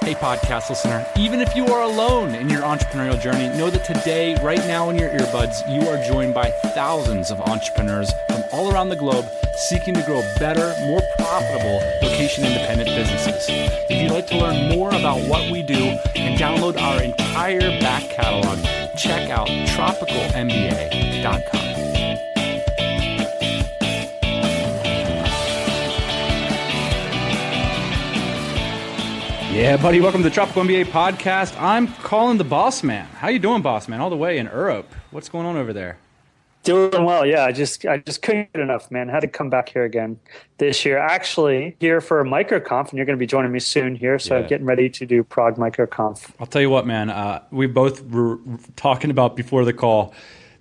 Hey, podcast listener, even if you are alone in your entrepreneurial journey, know that today, right now in your earbuds, you are joined by thousands of entrepreneurs from all around the globe seeking to grow better, more profitable location-independent businesses. If you'd like to learn more about what we do and download our entire back catalog, check out tropicalmba.com. Yeah, buddy, welcome to the Tropical MBA podcast. I'm Colin the Boss Man. How you doing, Boss Man? All the way in Europe. What's going on over there? Doing well, yeah. I just couldn't get enough, man. I had to come back here again this year. Actually, here for a MicroConf, and you're going to be joining me soon here. So I'm getting ready to do Prague MicroConf. I'll tell you what, man. We both were talking about before the call.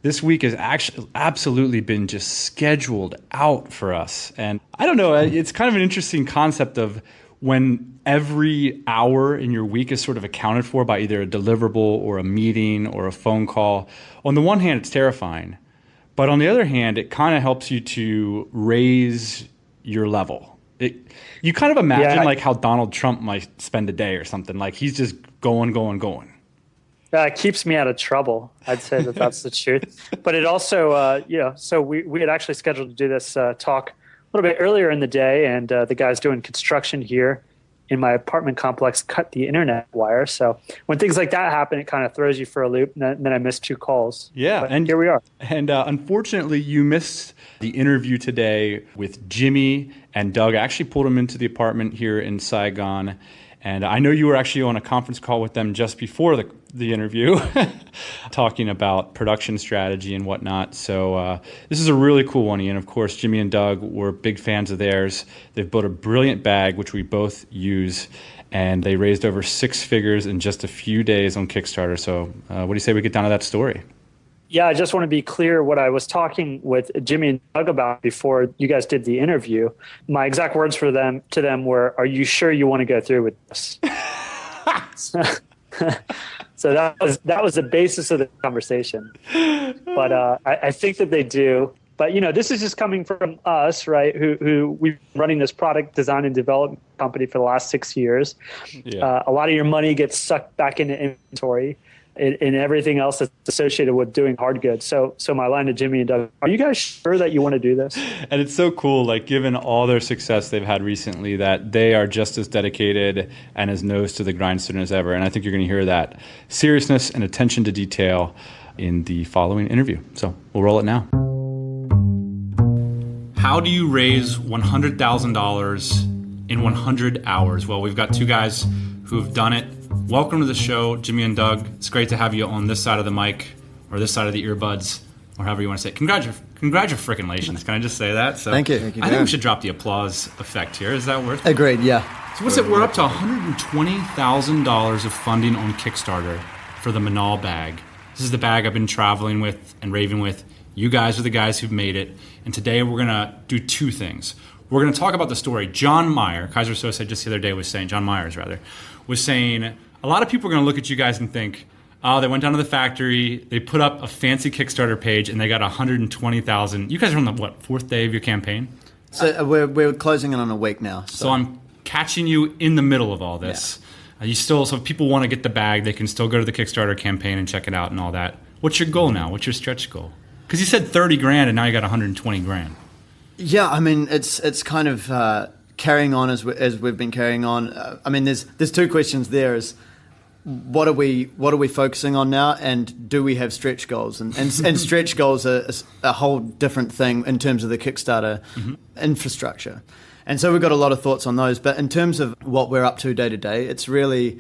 This week has actually absolutely been just scheduled out for us. And I don't know, it's kind of an interesting concept of when every hour in your week is sort of accounted for by either a deliverable or a meeting or a phone call. On the one hand, it's terrifying. But on the other hand, it kind of helps you to raise your level. You kind of imagine like how Donald Trump might spend a day or something. Like he's just going. It keeps me out of trouble. I'd say that's the truth. But it also, so we had actually scheduled to do this talk a little bit earlier in the day, and the guys doing construction here in my apartment complex cut the internet wire. So when things like that happen, it kind of throws you for a loop, and then I missed 2 calls. Yeah, but and here we are. And unfortunately, you missed the interview today with Jimmy and Doug. I actually pulled them into the apartment here in Saigon, and I know you were actually on a conference call with them just before the interview, talking about production strategy and whatnot. So this is a really cool one, Ian. Of course, Jimmy and Doug were big fans of theirs. They've built a brilliant bag, which we both use, and they raised over 6 figures in just a few days on Kickstarter. So what do you say we get down to that story? Yeah, I just want to be clear what I was talking with Jimmy and Doug about before you guys did the interview. My exact words to them were, "Are you sure you want to go through with this?" So that was the basis of the conversation. But I think that they do. But this is just coming from us, right? Who we've been running this product design and development company for the last 6 years. Yeah. A lot of your money gets sucked back into inventory and everything else that's associated with doing hard goods. So my line to Jimmy and Doug, are you guys sure that you want to do this? And it's so cool, like given all their success they've had recently, that they are just as dedicated and as nose to the grindstone as ever. And I think you're going to hear that seriousness and attention to detail in the following interview. So we'll roll it now. How do you raise $100,000 in 100 hours? Well, we've got 2 guys who've done it. Welcome to the show, Jimmy and Doug. It's great to have you on this side of the mic, or this side of the earbuds, or however you want to say it. Congratulations. Can I just say that? So Thank you. I think we should drop the applause effect here. Is that worth it? Agreed, yeah. So what's it? We're up to $120,000 of funding on Kickstarter for the Minaal bag. This is the bag I've been traveling with and raving with. You guys are the guys who've made it. And today we're going to do 2 things. We're going to talk about the story. John Meyer, Kaiser Sose just the other day was saying, John Myers rather, was saying, a lot of people are going to look at you guys and think, oh, they went down to the factory, they put up a fancy Kickstarter page, and they got 120,000. You guys are on the, 4th day of your campaign? So we're closing in on a week now. So I'm catching you in the middle of all this. Yeah. So if people want to get the bag, they can still go to the Kickstarter campaign and check it out and all that. What's your goal now? What's your stretch goal? Because you said 30 grand and now you got 120 grand. Yeah, I mean, it's kind of carrying on as we've been carrying on. I mean, there's 2 questions there. Is what are we focusing on now, and do we have stretch goals? And stretch goals are a whole different thing in terms of the Kickstarter infrastructure. And so we've got a lot of thoughts on those. But in terms of what we're up to day to day, it really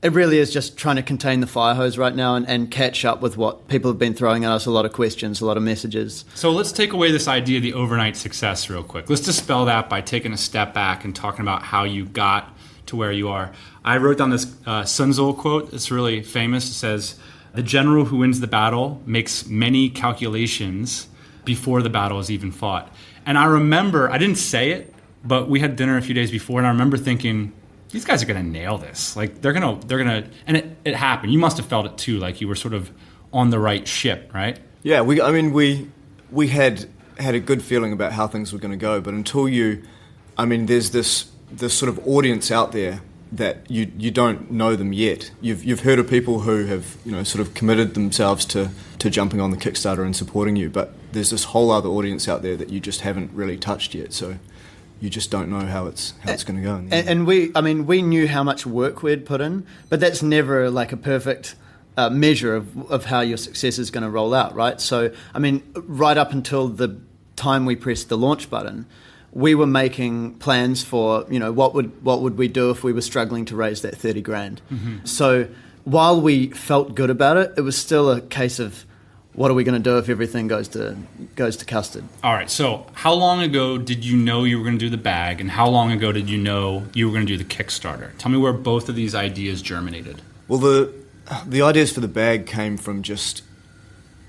is just trying to contain the fire hose right now and catch up with what people have been throwing at us, a lot of questions, a lot of messages. So let's take away this idea of the overnight success real quick. Let's dispel that by taking a step back and talking about how you got to where you are. I wrote down this Sun Tzu quote. It's really famous. It says, "The general who wins the battle makes many calculations before the battle is even fought." And I remember, I didn't say it, but we had dinner a few days before, and I remember thinking, these guys are going to nail this. Like they're going to, and it happened. You must have felt it too, like you were sort of on the right ship, right? Yeah, we had a good feeling about how things were going to go, but until there's this sort of audience out there that you don't know them yet. You've heard of people who have sort of committed themselves to jumping on the Kickstarter and supporting you, but there's this whole other audience out there that you just haven't really touched yet. So you just don't know how it's going to go. And we knew how much work we'd put in, but that's never like a perfect measure of how your success is going to roll out, right? So I mean, right up until the time we pressed the launch button, we were making plans for, what would we do if we were struggling to raise that 30 grand. Mm-hmm. So while we felt good about it, it was still a case of what are we going to do if everything goes to custard. All right. So how long ago did you know you were going to do the bag, and how long ago did you know you were going to do the Kickstarter? Tell me where both of these ideas germinated. Well, the ideas for the bag came from just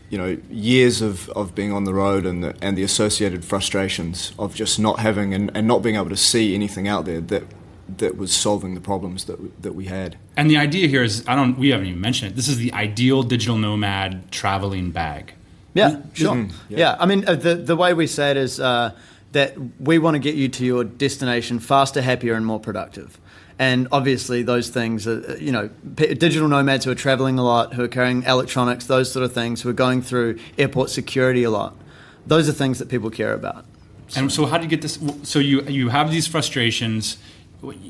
years of being on the road and the associated frustrations of just not having and not being able to see anything out there that was solving the problems that we had. And the idea here is, we haven't even mentioned it, this is the ideal digital nomad traveling bag. Yeah, sure. Mm-hmm. Yeah, I mean, the way we say it is that we want to get you to your destination faster, happier, and more productive. And obviously those things are, digital nomads who are traveling a lot, who are carrying electronics, those sort of things, who are going through airport security a lot. Those are things that people care about. And so how do you get this? So you have these frustrations.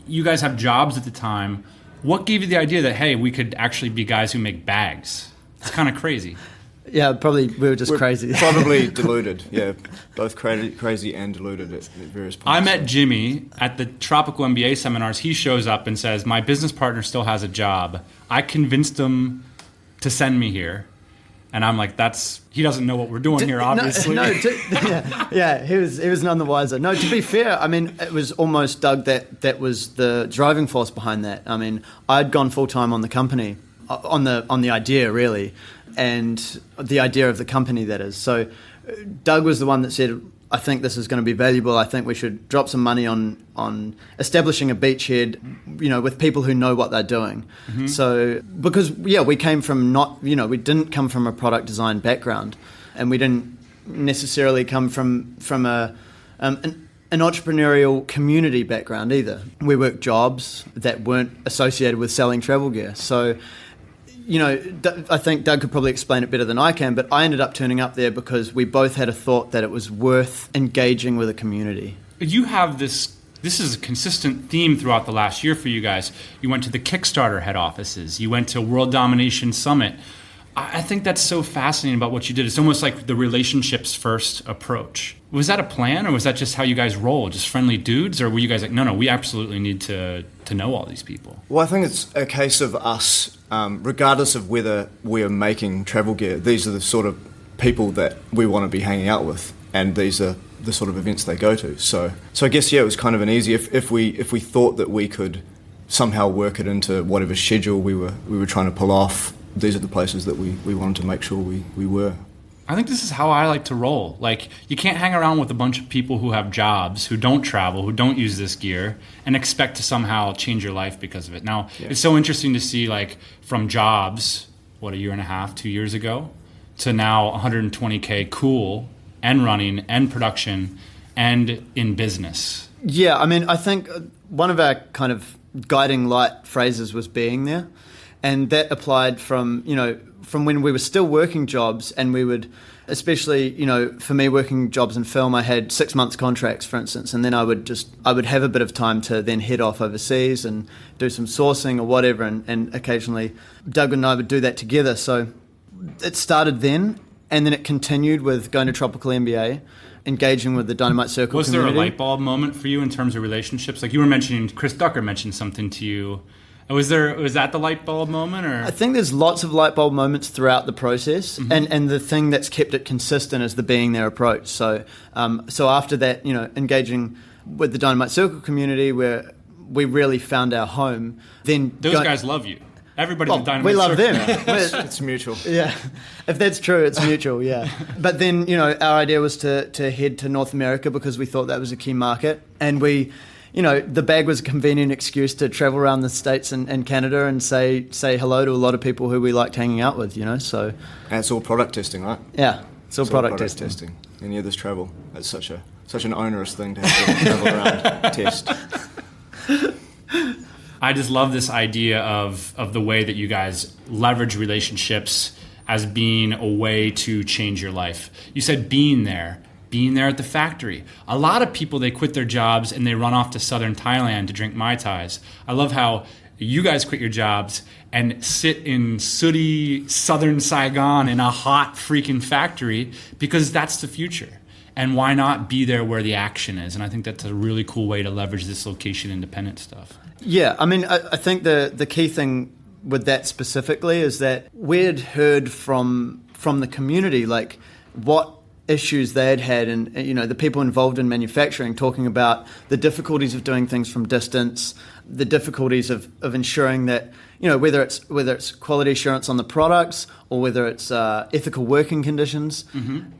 You guys have jobs at the time. What gave you the idea that, hey, we could actually be guys who make bags? It's kind of crazy. Yeah, probably we were just crazy. Probably deluded. Yeah, both crazy and deluded at various points. I met Jimmy at the Tropical MBA seminars. He shows up and says, my business partner still has a job. I convinced him to send me here. And I'm like, he doesn't know what we're doing here, obviously. He was none the wiser. No, to be fair, I mean, it was almost Doug that was the driving force behind that. I mean, I'd gone full-time on the company, on the idea, really, and the idea of the company, that is. So Doug was the one that said, I think this is going to be valuable. I think we should drop some money on establishing a beachhead, with people who know what they're doing. Mm-hmm. So because we came from we didn't come from a product design background, and we didn't necessarily come from an entrepreneurial community background either. We worked jobs that weren't associated with selling travel gear. So I think Doug could probably explain it better than I can, but I ended up turning up there because we both had a thought that it was worth engaging with a community. You have this is a consistent theme throughout the last year for you guys. You went to the Kickstarter head offices. You went to World Domination Summit. I think that's so fascinating about what you did. It's almost like the relationships first approach. Was that a plan, or was that just how you guys roll? Just friendly dudes? Or were you guys like, no, we absolutely need to know all these people? Well, I think it's a case of us, regardless of whether we're making travel gear, these are the sort of people that we want to be hanging out with, and these are the sort of events they go to. So I guess, it was kind of an easy, if we thought that we could somehow work it into whatever schedule we were trying to pull off, these are the places that we wanted to make sure we were. I think this is how I like to roll. Like, you can't hang around with a bunch of people who have jobs, who don't travel, who don't use this gear, and expect to somehow change your life because of it. Now, It's so interesting to see, like, from jobs, a year and a half, 2 years ago, to now 120K cool and running and production and in business. Yeah, I mean, I think one of our kind of guiding light phrases was being there. And that applied from when we were still working jobs, and we would, especially, for me working jobs in film, I had 6 months contracts, for instance, and then I would have a bit of time to then head off overseas and do some sourcing or whatever, and occasionally Doug and I would do that together. So it started then, and then it continued with going to Tropical MBA, engaging with the Dynamite Circle community. Was there a light bulb moment for you in terms of relationships? Like, you were mentioning, Chris Ducker mentioned something to you. Was that the light bulb moment, or? I think there's lots of light bulb moments throughout the process, mm-hmm. and the thing that's kept it consistent is the being there approach. So after that, engaging with the Dynamite Circle community, where we really found our home, then those guys love you. Everybody in Dynamite we love Circle. them. It's mutual. Yeah, if that's true, it's mutual. Yeah, but then our idea was to head to North America because we thought that was a key market, and we. The bag was a convenient excuse to travel around the States and Canada and say hello to a lot of people who we liked hanging out with, so... And it's all product testing, right? Yeah, it's all product testing. And there's travel. It's such an onerous thing to have to travel around test. I just love this idea of the way that you guys leverage relationships as being a way to change your life. You said being there at the factory. A lot of people, they quit their jobs and they run off to southern Thailand to drink Mai Tais. I love how you guys quit your jobs and sit in sooty southern Saigon in a hot freaking factory, because that's the future. And why not be there where the action is? And I think that's a really cool way to leverage this location independent stuff. Yeah, I mean, I think the key thing with that specifically is that we'd heard from the community, like, what issues they'd had, and the people involved in manufacturing talking about the difficulties of doing things from distance, the difficulties of ensuring that, whether it's quality assurance on the products or whether it's ethical working conditions. Mm-hmm.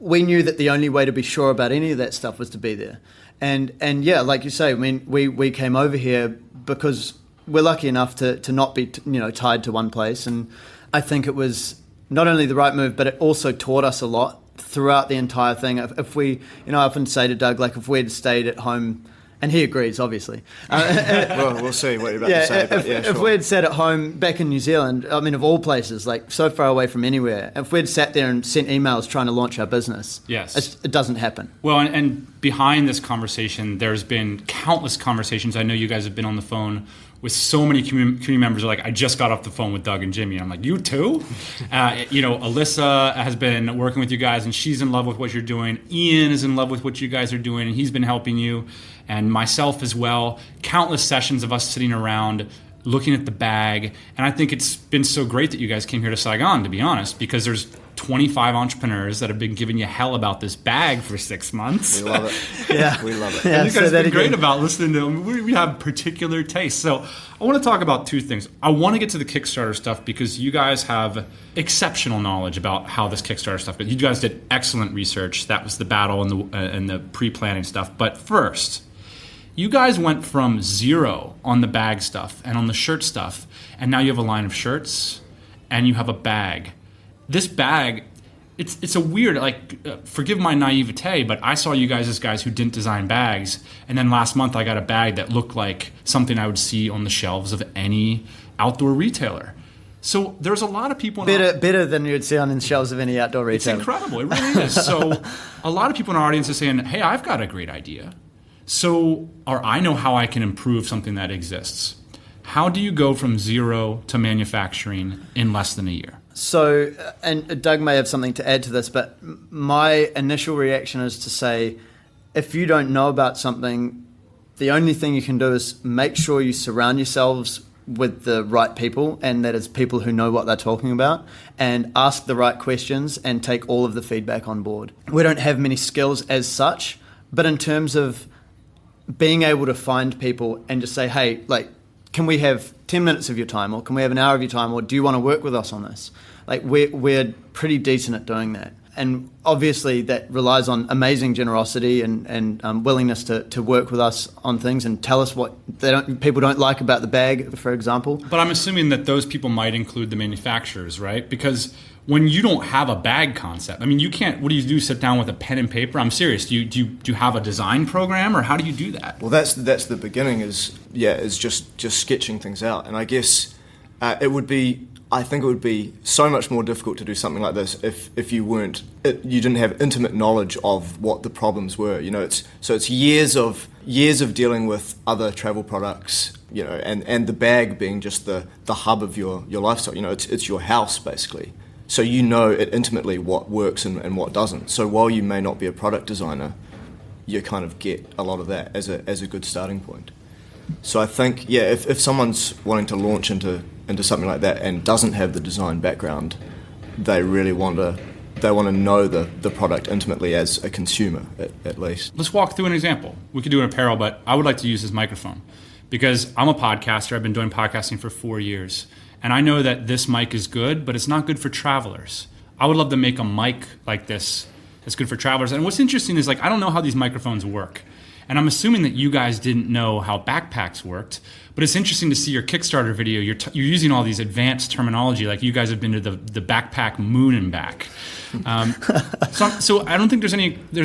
We knew that the only way to be sure about any of that stuff was to be there. And yeah, like you say, I mean, we came over here because we're lucky enough to not be tied to one place, and I think it was not only the right move, but it also taught us a lot throughout the entire thing. If we, I often say to Doug, like, if we'd stayed at home, and he agrees, obviously. Well, we'll see what you're about to say. If we'd sat at home back in New Zealand, I mean, of all places, like so far away from anywhere, if we'd sat there and sent emails trying to launch our business, yes, it doesn't happen. Well, and behind this conversation, there's been countless conversations. I know you guys have been on the phone with so many community members. Are like, I just got off the phone with Doug and Jimmy. And I'm like, you too? Alyssa has been working with you guys, and she's in love with what you're doing. Ian is in love with what you guys are doing, and he's been helping you, and myself as well. Countless sessions of us sitting around looking at the bag. And I think it's been so great that you guys came here to Saigon, to be honest, because there's 25 entrepreneurs that have been giving you hell about this bag for 6 months. We love it. Yeah. We love it. Yeah, you guys have been great about listening to them. We have particular tastes. So I want to talk about two things. I want to get to the Kickstarter stuff because you guys have exceptional knowledge about how this Kickstarter stuff goes. You guys did excellent research. That was the battle and the pre-planning stuff. But first, you guys went from zero on the bag stuff and on the shirt stuff, and now you have a line of shirts and you have a bag. This bag, it's a weird, forgive my naivete, but I saw you guys as guys who didn't design bags, and then last month I got a bag that looked like something I would see on the shelves of any outdoor retailer. So there's a lot of people... Better than you'd see on the shelves of any outdoor retailer. It's incredible, it really is. So a lot of people in our audience are saying, hey, I've got a great idea. Or I know how I can improve something that exists. How do you go from zero to manufacturing in less than a year? So, and Doug may have something to add to this, but my initial reaction is to say, if you don't know about something, the only thing you can do is make sure you surround yourselves with the right people, and that is people who know what they're talking about, and ask the right questions and take all of the feedback on board. We don't have many skills as such, but in terms of being able to find people and just say, hey, can we have 10 minutes of your time, or can we have an hour of your time, or do you want to work with us on this? We're pretty decent at doing that. And obviously that relies on amazing generosity and willingness to work with us on things and tell us what people don't like about the bag, for example. But I'm assuming that those people might include the manufacturers, right? Because when you don't have a bag concept, I mean, you can't, what do? Sit down with a pen and paper? I'm serious. Do you have a design program, or how do you do that? Well, that's the beginning is just sketching things out. And I guess I think it would be so much more difficult to do something like this if you didn't have intimate knowledge of what the problems were. It's years of dealing with other travel products, and the bag being just the hub of your lifestyle. It's your house basically. So it intimately what works and what doesn't. So while you may not be a product designer, you kind of get a lot of that as a good starting point. So I think, if someone's wanting to launch into something like that and doesn't have the design background, they really want to know the product intimately as a consumer, at least. Let's walk through an example. We could do an apparel, but I would like to use this microphone because I'm a podcaster. I've been doing podcasting for 4 years. And I know that this mic is good, but it's not good for travelers. I would love to make a mic like this that's good for travelers. And what's interesting is I don't know how these microphones work. And I'm assuming that you guys didn't know how backpacks worked. But it's interesting to see your Kickstarter video. You're using all these advanced terminology, like you guys have been to the backpack moon and back. So I don't think there's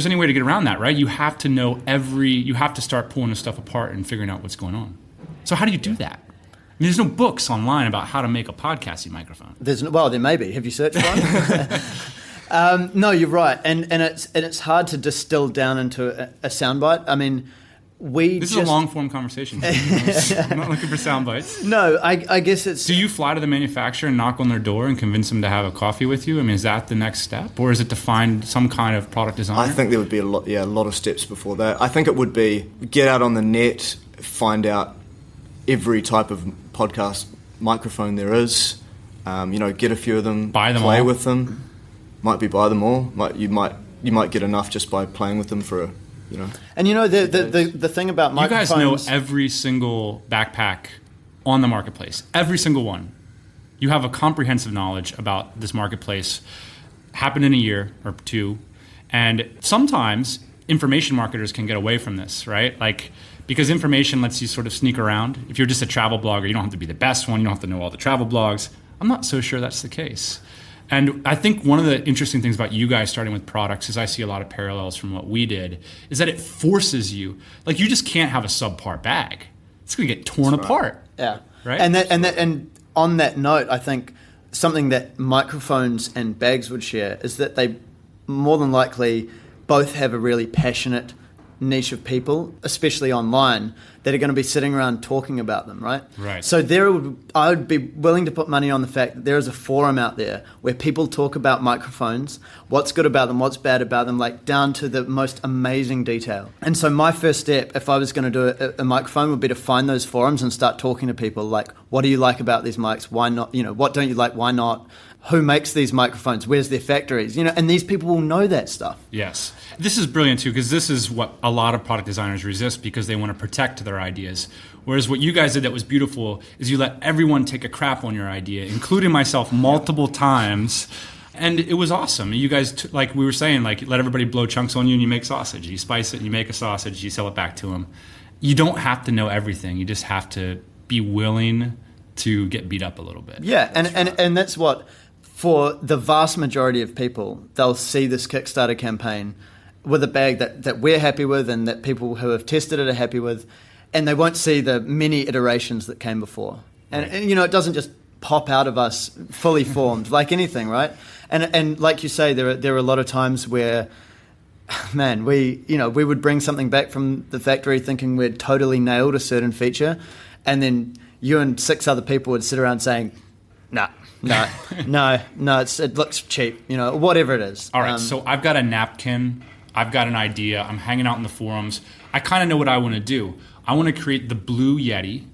any way to get around that, right? You have to know you have to start pulling this stuff apart and figuring out what's going on. So So how do you do that? I mean, there's no books online about how to make a podcasting microphone. There may be. Have you searched one? No, you're right, and it's hard to distill down into a soundbite. I mean, This is a long form conversation. I'm not looking for sound bites. No, I guess it's. Do you fly to the manufacturer and knock on their door and convince them to have a coffee with you? I mean, is that the next step, or is it to find some kind of product designer? I think there would be a lot of steps before that. I think it would be get out on the net, find out every type of podcast microphone there is. Get a few of them, buy them, play all. with them. Might be buy them all. You might get enough just by playing with them for a. And the thing about microphones... You guys know every single backpack on the marketplace. Every single one. You have a comprehensive knowledge about this marketplace. Happened in a year or two. And sometimes information marketers can get away from this, right? Because information lets you sort of sneak around. If you're just a travel blogger, you don't have to be the best one. You don't have to know all the travel blogs. I'm not so sure that's the case. And I think one of the interesting things about you guys starting with products is I see a lot of parallels from what we did, is that it forces you. You just can't have a subpar bag. It's going to get torn apart. Yeah. Right? And on that note, I think something that microphones and bags would share is that they more than likely both have a really passionate niche of people, especially online, that are going to be sitting around talking about them, right? Right. So I would be willing to put money on the fact that there is a forum out there where people talk about microphones, what's good about them, what's bad about them, down to the most amazing detail. And so my first step, if I was going to do a microphone, would be to find those forums and start talking to people what do you like about these mics? Why not? What don't you like? Why not? Who makes these microphones? Where's their factories? And these people will know that stuff. Yes. This is brilliant too, because this is what a lot of product designers resist because they want to protect their ideas. Whereas what you guys did that was beautiful is you let everyone take a crap on your idea, including myself multiple times. And it was awesome. You guys, like we were saying, let everybody blow chunks on you and you make sausage. You spice it and you make a sausage, you sell it back to them. You don't have to know everything. You just have to be willing to get beat up a little bit. Yeah, and that's what... For the vast majority of people, they'll see this Kickstarter campaign with a bag that we're happy with and that people who have tested it are happy with, and they won't see the many iterations that came before. And, right. and it doesn't just pop out of us fully formed like anything, right? And like you say, there are a lot of times where, man, we would bring something back from the factory thinking we'd totally nailed a certain feature, and then you and 6 other people would sit around saying, No, it looks cheap, whatever it is. All right, so I've got a napkin. I've got an idea. I'm hanging out in the forums. I kind of know what I want to do. I want to create the Blue Yeti,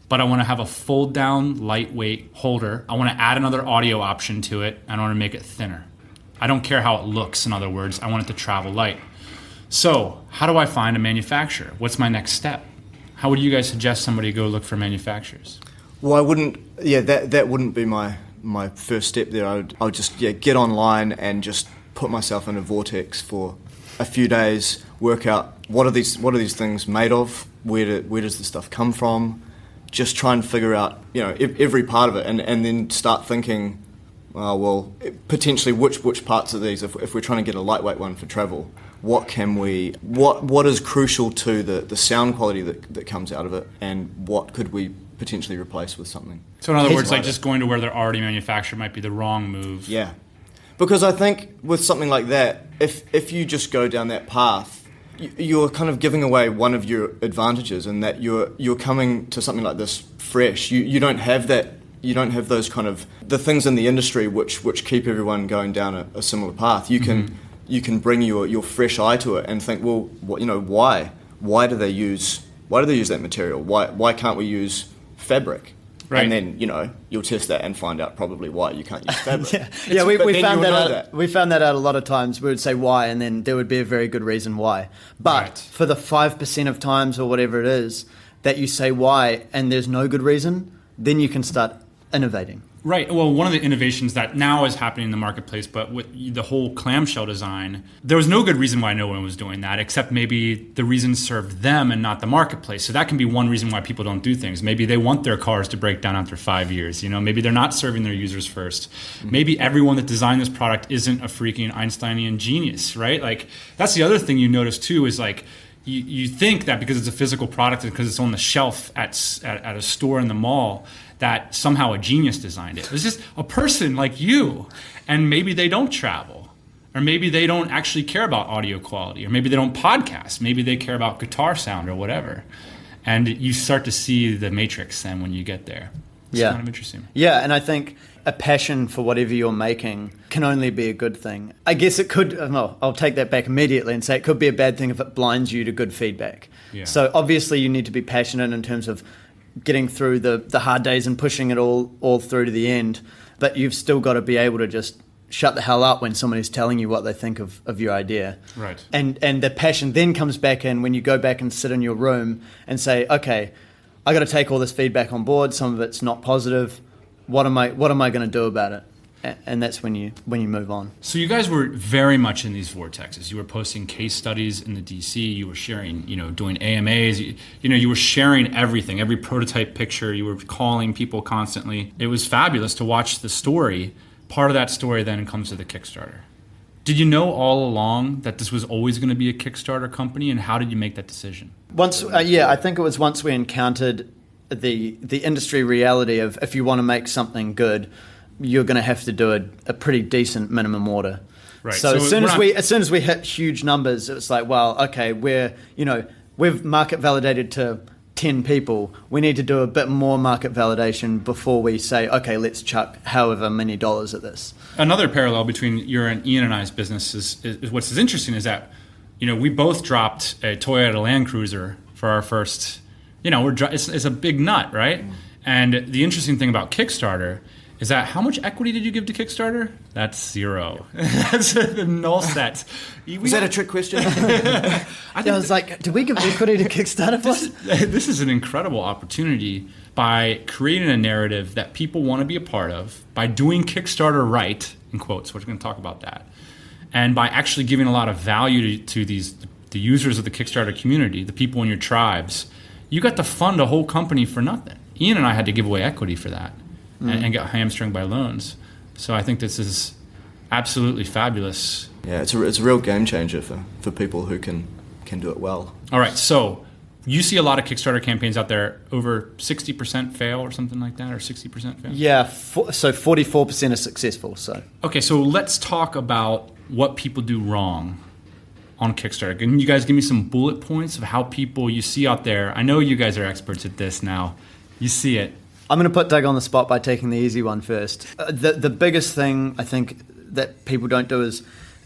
but I want to have a fold-down, lightweight holder. I want to add another audio option to it, and I want to make it thinner. I don't care how it looks, in other words. I want it to travel light. So how do I find a manufacturer? What's my next step? How would you guys suggest somebody go look for manufacturers? Well, I wouldn't. Yeah, that wouldn't be my first step there. I would just get online and just put myself in a vortex for a few days. Work out what are these things made of? Where does the stuff come from? Just try and figure out every part of it, and then start thinking, potentially which parts of these. If we're trying to get a lightweight one for travel, what is crucial to the sound quality that comes out of it, and what could we potentially replace with something. So in other words, just going to where they're already manufactured might be the wrong move. Yeah. Because I think with something like that, if you just go down that path, you're kind of giving away one of your advantages, in that you're coming to something like this fresh. You don't have that. You don't have those kind of the things in the industry which keep everyone going down a similar path. You can bring your fresh eye to it and think, well, why do they use that material? Why can't we use fabric? Right. And then you'll test that and find out probably why you can't use fabric. We found that out. We found that out a lot of times. We would say why, and then there would be a very good reason why. But right. For the 5% of times or whatever it is that you say why and there's no good reason, then you can start innovating. Right. Well, one of the innovations that now is happening in the marketplace, but with the whole clamshell design, there was no good reason why no one was doing that, except maybe the reason served them and not the marketplace. So that can be one reason why people don't do things. Maybe they want their cars to break down after 5 years. Maybe they're not serving their users first. Maybe everyone that designed this product isn't a freaking Einsteinian genius, right? That's the other thing you notice too is you think that because it's a physical product and because it's on the shelf at a store in the mall, that somehow a genius designed it. It's just a person like you, and maybe they don't travel, or maybe they don't actually care about audio quality, or maybe they don't podcast, maybe they care about guitar sound or whatever. And you start to see the matrix then when you get there. It's kind of interesting. Yeah, and I think a passion for whatever you're making can only be a good thing. I guess it could, well, I'll take that back immediately and say it could be a bad thing if it blinds you to good feedback. Yeah. So obviously you need to be passionate in terms of getting through the hard days and pushing it all through to the end. But you've still got to be able to just shut the hell up when somebody's telling you what they think of your idea. Right. And the passion then comes back in when you go back and sit in your room and say, okay, I got to take all this feedback on board. Some of it's not positive. What am I going to do about it? And that's when you move on. So you guys were very much in these vortexes. You were posting case studies in the DC. You were sharing, doing AMAs. You were sharing everything, every prototype picture. You were calling people constantly. It was fabulous to watch the story. Part of that story then comes to the Kickstarter. Did you know all along that this was always going to be a Kickstarter company, and how did you make that decision? I think it was once we encountered the industry reality of if you want to make something good, you're going to have to do a pretty decent minimum order. Right. So as soon as we hit huge numbers, it's like, well, okay, we've market validated to 10 people. We need to do a bit more market validation before we say, okay, let's chuck however many dollars at this. Another parallel between your and Ian and I's business is what's interesting is that, we both dropped a Toyota Land Cruiser for our first, it's a big nut, right? And the interesting thing about Kickstarter is that how much equity did you give to Kickstarter? That's zero. That's the null set. Was that a trick question? I was like, did we give equity to Kickstarter? This is an incredible opportunity by creating a narrative that people want to be a part of, by doing Kickstarter right, in quotes, we're going to talk about that, and by actually giving a lot of value to the users of the Kickstarter community, the people in your tribes. You got to fund a whole company for nothing. Ian and I had to give away equity for that. And get hamstrung by loans. So I think this is absolutely fabulous. Yeah, it's a real game changer for people who can do it well. All right, so you see a lot of Kickstarter campaigns out there, over 60% fail or something like that, or 60% fail? Yeah, so 44% are successful. So okay, so let's talk about what people do wrong on Kickstarter. Can you guys give me some bullet points of how people you see out there? I know you guys are experts at this now. You see it. I'm going to put Doug on the spot by taking the easy one first. The biggest thing I think that people don't do is,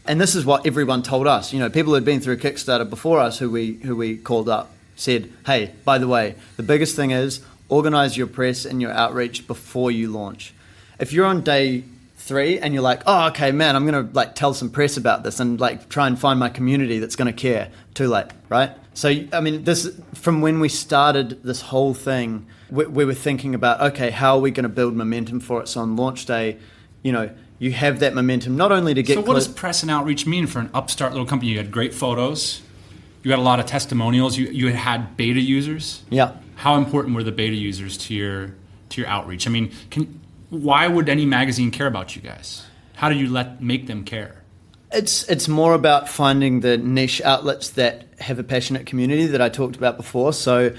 and this is what everyone told us, people who had been through Kickstarter before us who we called up said, hey, by the way, the biggest thing is organize your press and your outreach before you launch. If you're on day 3 and you're like, oh, okay, man, I'm going to tell some press about this and try and find my community that's going to care. Too late, right? So, this from when we started this whole thing, we were thinking about, okay, how are we going to build momentum for it? So on launch day, you have that momentum not only to get... So what does press and outreach mean for an upstart little company? You had great photos. You had a lot of testimonials. You had beta users. Yeah. How important were the beta users to your outreach? Why would any magazine care about you guys? How did you make them care? It's more about finding the niche outlets that have a passionate community that I talked about before. So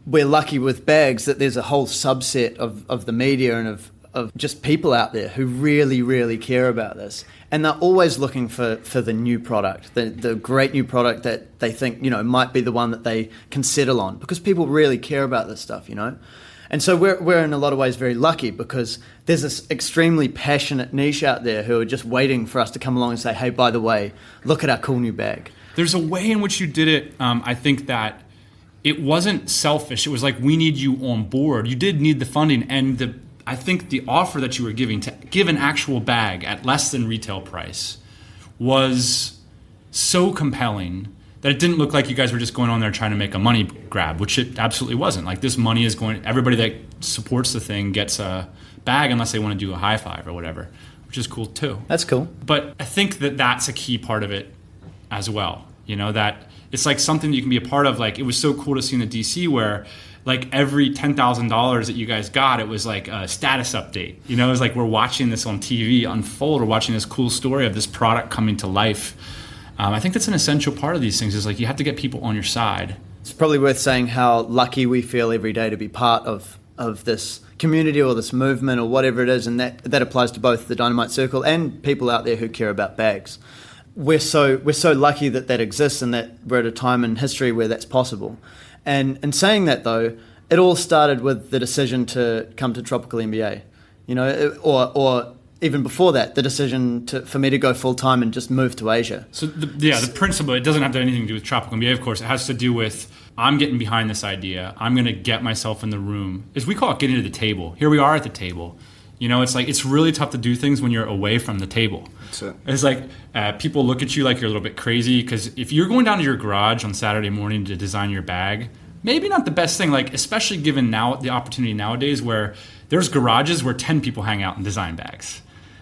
we're lucky with Bags that there's a whole subset of the media and of just people out there who really, really care about this. And they're always looking for the new product, the great new product that they think, might be the one that they can settle on, because people really care about this stuff, And so we're in a lot of ways very lucky because there's this extremely passionate niche out there who are just waiting for us to come along and say, hey, by the way, look at our cool new bag. There's a way in which you did it. I think that it wasn't selfish. It was like, we need you on board. You did need the funding. And I think the offer that you were giving to give an actual bag at less than retail price was so compelling that it didn't look like you guys were just going on there trying to make a money grab, which it absolutely wasn't. This money is going, everybody that supports the thing gets a bag unless they want to do a high five or whatever, which is cool too. That's cool. But I think that that's a key part of it as well. That it's something that you can be a part of. It was so cool to see in the DC where every $10,000 that you guys got, it was a status update. It was we're watching this on TV unfold, or watching this cool story of this product coming to life. I think that's an essential part of these things, is like you have to get people on your side. It's probably worth saying how lucky we feel every day to be part of this community or this movement or whatever it is, and that applies to both the Dynamite Circle and people out there who care about bags. We're so lucky that exists, and that we're at a time in history where that's possible. And in saying that, though, it all started with the decision to come to Tropical MBA, or even before that, the decision for me to go full time and just move to Asia. So the principle, it doesn't have to have anything to do with Tropical MBA, of course. It has to do with, I'm getting behind this idea. I'm going to get myself in the room. As we call it, getting to the table. Here we are at the table. It's like, it's really tough to do things when you're away from the table. That's it. It's like people look at you like you're a little bit crazy, because if you're going down to your garage on Saturday morning to design your bag, maybe not the best thing, like especially given now the opportunity nowadays where there's garages where 10 people hang out and design bags.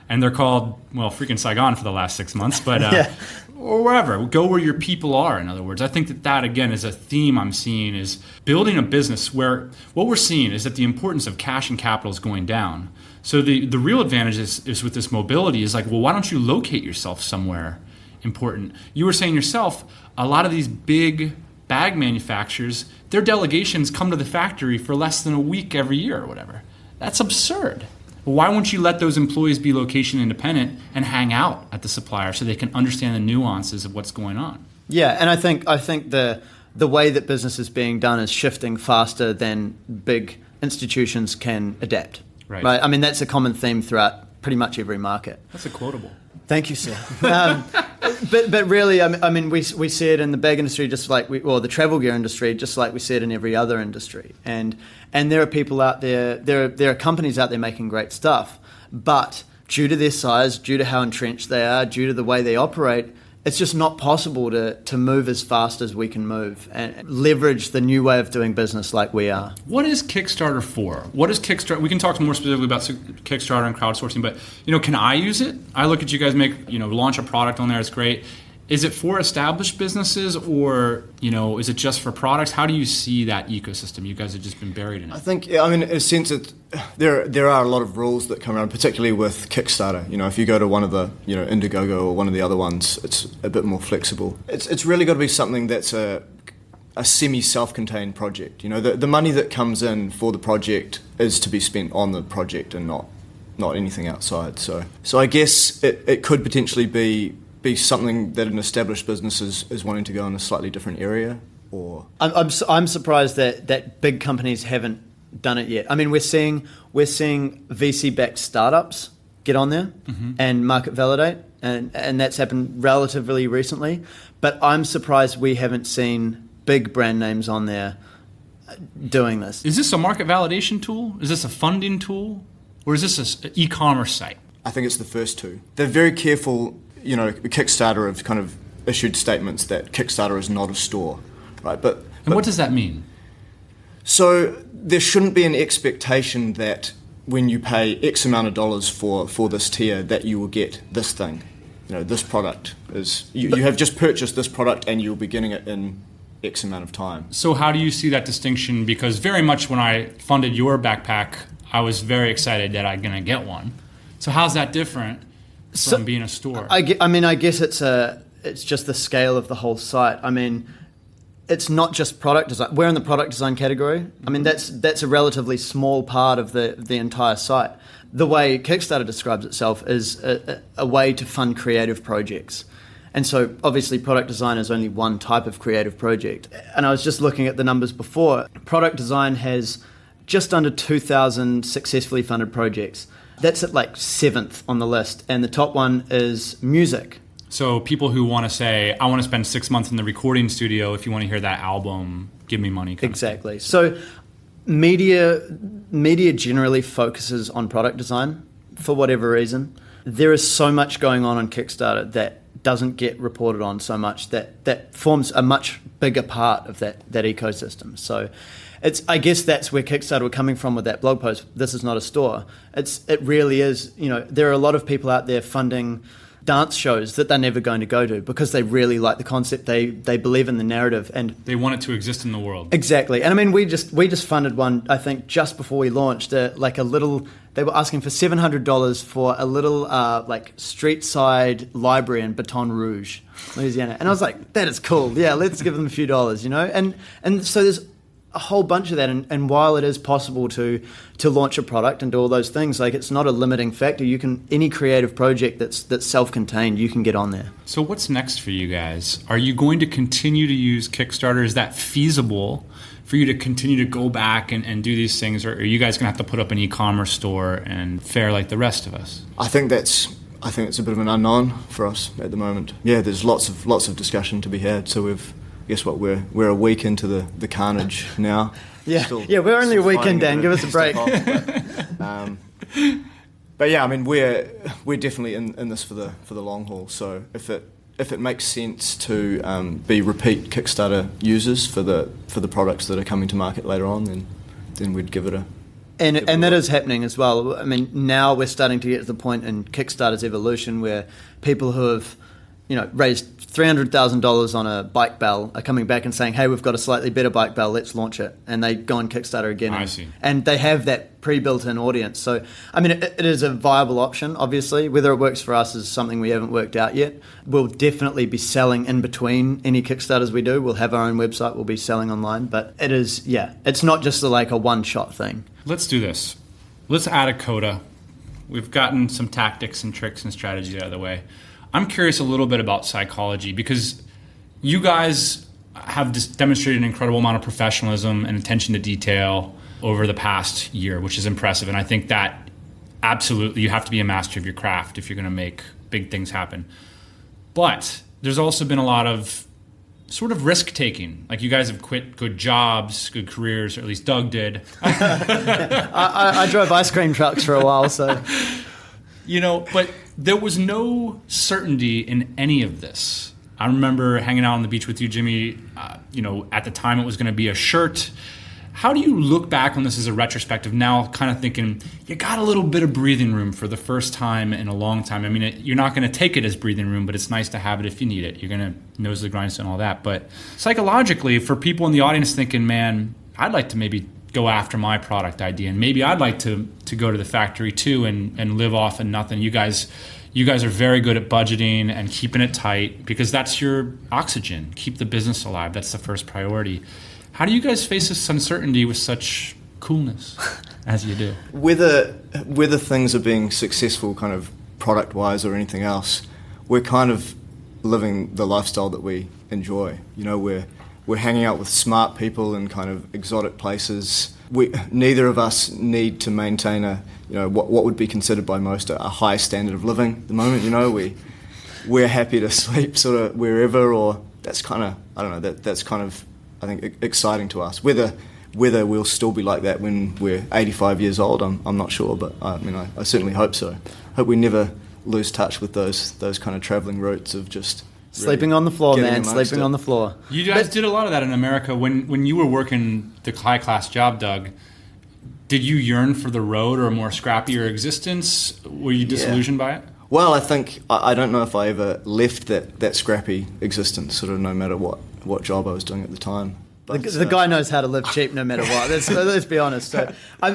And they're called, freaking Saigon for the last 6 months, but or wherever. Go where your people are, in other words. I think that again, is a theme I'm seeing, is building a business where what we're seeing is that the importance of cash and capital is going down. So the real advantage is with this mobility is like, well, why don't you locate yourself somewhere important? You were saying yourself, a lot of these big bag manufacturers, their delegations come to the factory for less than a week every year or whatever. That's absurd. Why won't you let those employees be location independent and hang out at the supplier so they can understand the nuances of what's going on? Yeah, and I think the way that business is being done is shifting faster than big institutions can adapt. Right? I mean, that's a common theme throughout pretty much every market. That's a quotable. Thank you, sir. But really, I mean, we see it in the bag industry, just like the travel gear industry, just like we see it in every other industry. And there are people out there, there are companies out there making great stuff, but due to their size, due to how entrenched they are, due to the way they operate, it's just not possible to move as fast as we can move and leverage the new way of doing business like we are. What is Kickstarter for? What is Kickstarter? We can talk more specifically about Kickstarter and crowdsourcing, but can I use it? I look at you guys launch a product on there. It's great. Is it for established businesses, or is it just for products? How do you see that ecosystem? You guys have just been buried in it. I think, in a sense, there are a lot of rules that come around, particularly with Kickstarter. If you go to one of the Indiegogo or one of the other ones, it's a bit more flexible. It's really got to be something that's a semi-self-contained project. The money that comes in for the project is to be spent on the project and not anything outside. So I guess it could potentially be something that an established business is wanting to go in a slightly different area, or I'm surprised that big companies haven't done it yet. I mean, we're seeing VC-backed startups get on there and market validate, and that's happened relatively recently. But I'm surprised we haven't seen big brand names on there doing this. Is this a market validation tool? Is this a funding tool? Or is this an e-commerce site? I think it's the first two. They're very careful. Kickstarter have kind of issued statements that Kickstarter is not a store, right? But what does that mean? So there shouldn't be an expectation that when you pay X amount of dollars for this tier that you will get this thing. This product is you have just purchased this product and you'll be getting it in X amount of time. So how do you see that distinction? Because very much when I funded your backpack, I was very excited that I'm going to get one. So how's that different from being a store? I guess it's just the scale of the whole site. I mean, it's not just product design. We're in the product design category. I mean, that's a relatively small part of the entire site. The way Kickstarter describes itself is a way to fund creative projects. And so obviously product design is only one type of creative project. And I was just looking at the numbers before. Product design has just under 2,000 successfully funded projects. That's at like 7th on the list. And the top one is music. So people who want to say, I want to spend 6 months in the recording studio. If you want to hear that album, give me money. Exactly. So media generally focuses on product design for whatever reason. There is so much going on Kickstarter that doesn't get reported on so much that forms a much bigger part of that ecosystem. So I guess that's where Kickstarter were coming from with that blog post. This is not a store. It really is. There are a lot of people out there funding dance shows that they're never going to go to because they really like the concept. They believe in the narrative and they want it to exist in the world. Exactly. And I mean, we just funded one, I think, just before we launched, like a little. They were asking for $700 for a little like street side library in Baton Rouge, Louisiana. And I was like, that is cool. Yeah, let's give them a few dollars, you know. And so there's a whole bunch of that. And while it is possible to launch a product and do all those things, like it's not a limiting factor. You can any creative project that's self-contained, you can get on there. So what's next for you guys? Are you going to continue to use Kickstarter? Is that feasible for you to continue to go back and do these things, or are you guys going to have to put up an e-commerce store and fare like the rest of us? I think it's a bit of an unknown for us at the moment. Yeah, there's lots of discussion to be had. So guess what? We're a week into the carnage now. Yeah, we're only a week in, Dan. Give us a break. But yeah, I mean, we're definitely in this for the long haul. So if it makes sense to be repeat Kickstarter users for the products that are coming to market later on, then we'd give it a. And that is happening as well. I mean, now we're starting to get to the point in Kickstarter's evolution where people who have, raised $300,000 on a bike bell are coming back and saying, hey, we've got a slightly better bike bell, let's launch it. And they go on Kickstarter again. I see. And they have that pre-built-in audience. So, I mean, it is a viable option, obviously. Whether it works for us is something we haven't worked out yet. We'll definitely be selling in between any Kickstarters we do. We'll have our own website. We'll be selling online. But it's not just like a one-shot thing. Let's do this. Let's add a coda. We've gotten some tactics and tricks and strategies out of the way. I'm curious a little bit about psychology because you guys have demonstrated an incredible amount of professionalism and attention to detail over the past year, which is impressive. And I think that absolutely you have to be a master of your craft if you're going to make big things happen. But there's also been a lot of sort of risk-taking. Like you guys have quit good jobs, good careers, or at least Doug did. I drove ice cream trucks for a while, so... But there was no certainty in any of this. I remember hanging out on the beach with you, Jimmy. At the time it was going to be a shirt. How do you look back on this as a retrospective now, kind of thinking you got a little bit of breathing room for the first time in a long time? I mean, you're not going to take it as breathing room, but it's nice to have it if you need it. You're going to nose the grindstone and all that. But psychologically, for people in the audience thinking, man, I'd like to maybe go after my product idea, and maybe I'd like to go to the factory too and live off of nothing. You guys are very good at budgeting and keeping it tight because that's your oxygen. Keep the business alive. That's the first priority. How do you guys face this uncertainty with such coolness as you do? Whether things are being successful kind of product-wise or anything else, we're kind of living the lifestyle that we enjoy. We're hanging out with smart people in kind of exotic places. Neither of us need to maintain what would be considered by most a high standard of living at the moment. We're happy to sleep sort of wherever, or that's kind of, I don't know, that's kind of, I think, exciting to us. Whether we'll still be like that when we're 85 years old, I'm not sure, but I certainly hope so. Hope we never lose touch with those kind of travelling routes of just sleeping on the floor, man. Sleeping on the floor. You guys did a lot of that in America. When you were working the high-class job, Doug, did you yearn for the road or a more scrappier existence? Were you disillusioned by it? Well, I think, I don't know if I ever left that scrappy existence, sort of no matter what job I was doing at the time. But, the guy knows how to live cheap no matter what. Let's be honest. So I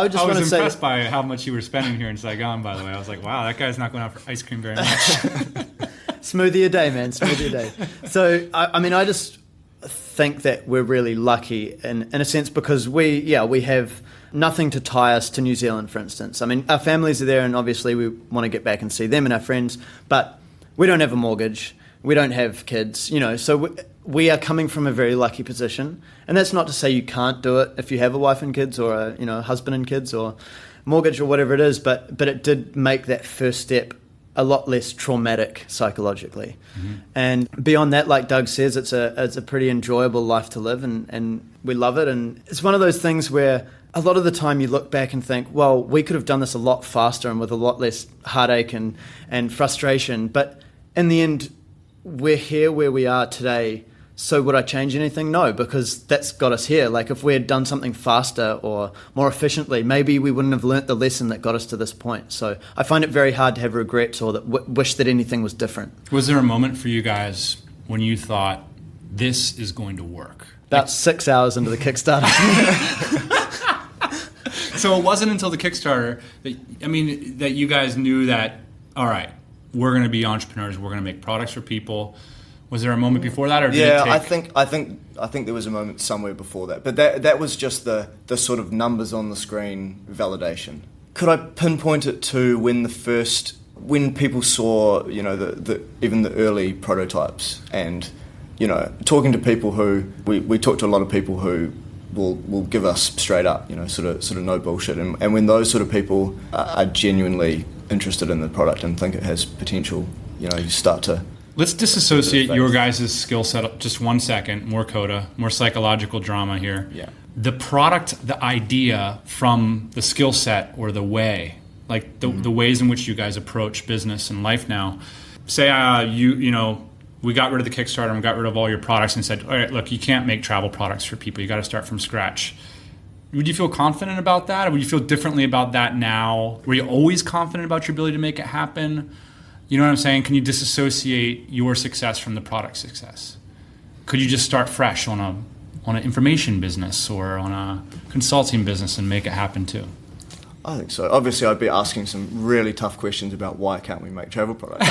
would just want to say... I was impressed by how much you were spending here in Saigon, by the way. I was like, wow, that guy's not going out for ice cream very much. Smoothie a day, man. Smoothie a day. So, I just think that we're really lucky in a sense because we have nothing to tie us to New Zealand, for instance. I mean, our families are there and obviously we want to get back and see them and our friends, but we don't have a mortgage. We don't have kids, so we are coming from a very lucky position. And that's not to say you can't do it if you have a wife and kids or a husband and kids or mortgage or whatever it is, but it did make that first step a lot less traumatic psychologically. Mm-hmm. And beyond that, like Doug says, it's a pretty enjoyable life to live and we love it. And it's one of those things where a lot of the time you look back and think, well, we could have done this a lot faster and with a lot less heartache and frustration. But in the end, we're here where we are today So would I change anything? No, because that's got us here. Like if we had done something faster or more efficiently, maybe we wouldn't have learnt the lesson that got us to this point. So I find it very hard to have regrets or that wish that anything was different. Was there a moment for you guys when you thought, this is going to work? About 6 hours into the Kickstarter. So it wasn't until the Kickstarter that you guys knew that, all right, we're going to be entrepreneurs. We're going to make products for people. Was there a moment before that, or did it take... I think there was a moment somewhere before that, but that was just the sort of numbers on the screen validation. Could I pinpoint it to when people saw, you know, the even the early prototypes, and, you know, talking to people who we talk to a lot of people who will give us straight up, you know, sort of no bullshit, and when those sort of people are genuinely interested in the product and think it has potential, you know, you start to... Let's disassociate your guys' skill set just 1 second. More coda, more psychological drama here. Yeah. The product, the idea from the skill set or the way, like the ways in which you guys approach business and life now. Say we got rid of the Kickstarter and we got rid of all your products and said, all right, look, you can't make travel products for people. You got to start from scratch. Would you feel confident about that? Or would you feel differently about that now? Were you always confident about your ability to make it happen? You know what I'm saying? Can you disassociate your success from the product success? Could you just start fresh on an information business or on a consulting business and make it happen too? I think so. Obviously, I'd be asking some really tough questions about why can't we make travel products.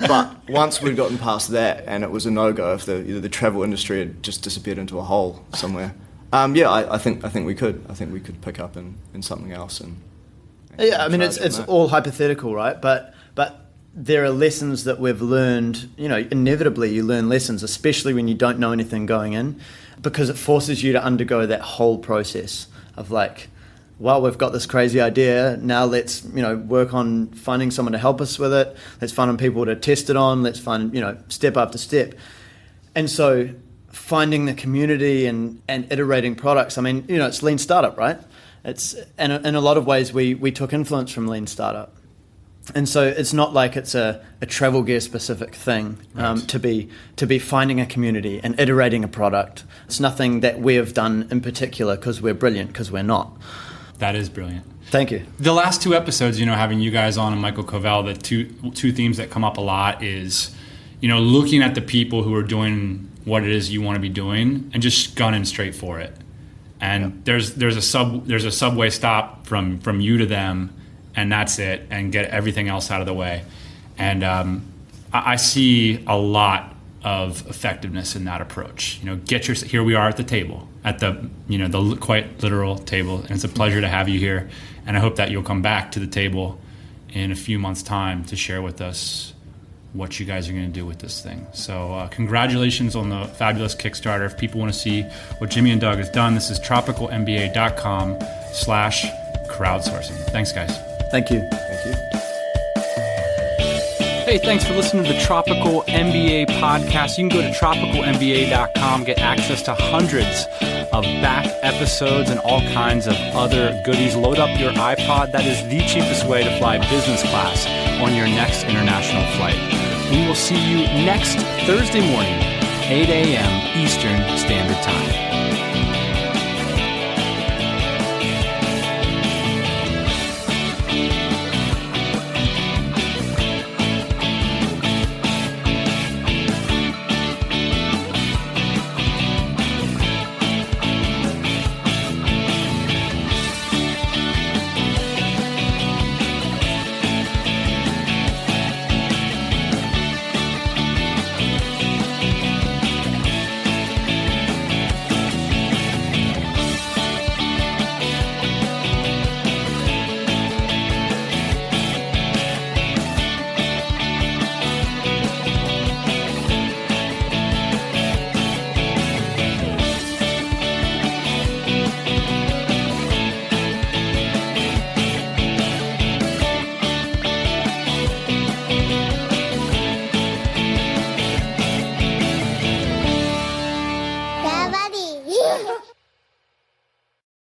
But once we'd gotten past that, and it was a no-go if the travel industry had just disappeared into a hole somewhere. I think we could. I think we could pick up in something else. I mean, it's all hypothetical, right? But there are lessons that we've learned. You know, inevitably you learn lessons, especially when you don't know anything going in, because it forces you to undergo that whole process of like, well, we've got this crazy idea. Now let's, you know, work on finding someone to help us with it. Let's find people to test it on. Let's find, you know, step after step. And so finding the community and iterating products. I mean, you know, it's lean startup, right? It's and in a lot of ways we took influence from lean startup. And so it's not like it's a travel gear specific thing, right, to be finding a community and iterating a product. It's nothing that we have done in particular because we're brilliant, because we're not. That is brilliant. Thank you. The last two episodes, you know, having you guys on and Michael Covell, the two themes that come up a lot is, you know, looking at the people who are doing what it is you want to be doing and just gunning straight for it. And there's a subway stop from you to them, and that's it, and get everything else out of the way. And I see a lot of effectiveness in that approach. You know, here we are at the table, at the quite literal table, and it's a pleasure to have you here. And I hope that you'll come back to the table in a few months' time to share with us what you guys are going to do with this thing. So congratulations on the fabulous Kickstarter. If people want to see what Jimmy and Doug has done, this is tropicalmba.com/crowdsourcing. Thanks, guys. Thank you. Thank you. Hey, thanks for listening to the Tropical MBA podcast. You can go to tropicalmba.com, get access to hundreds of back episodes and all kinds of other goodies. Load up your iPod. That is the cheapest way to fly business class on your next international flight. We will see you next Thursday morning, 8 a.m. Eastern Standard Time.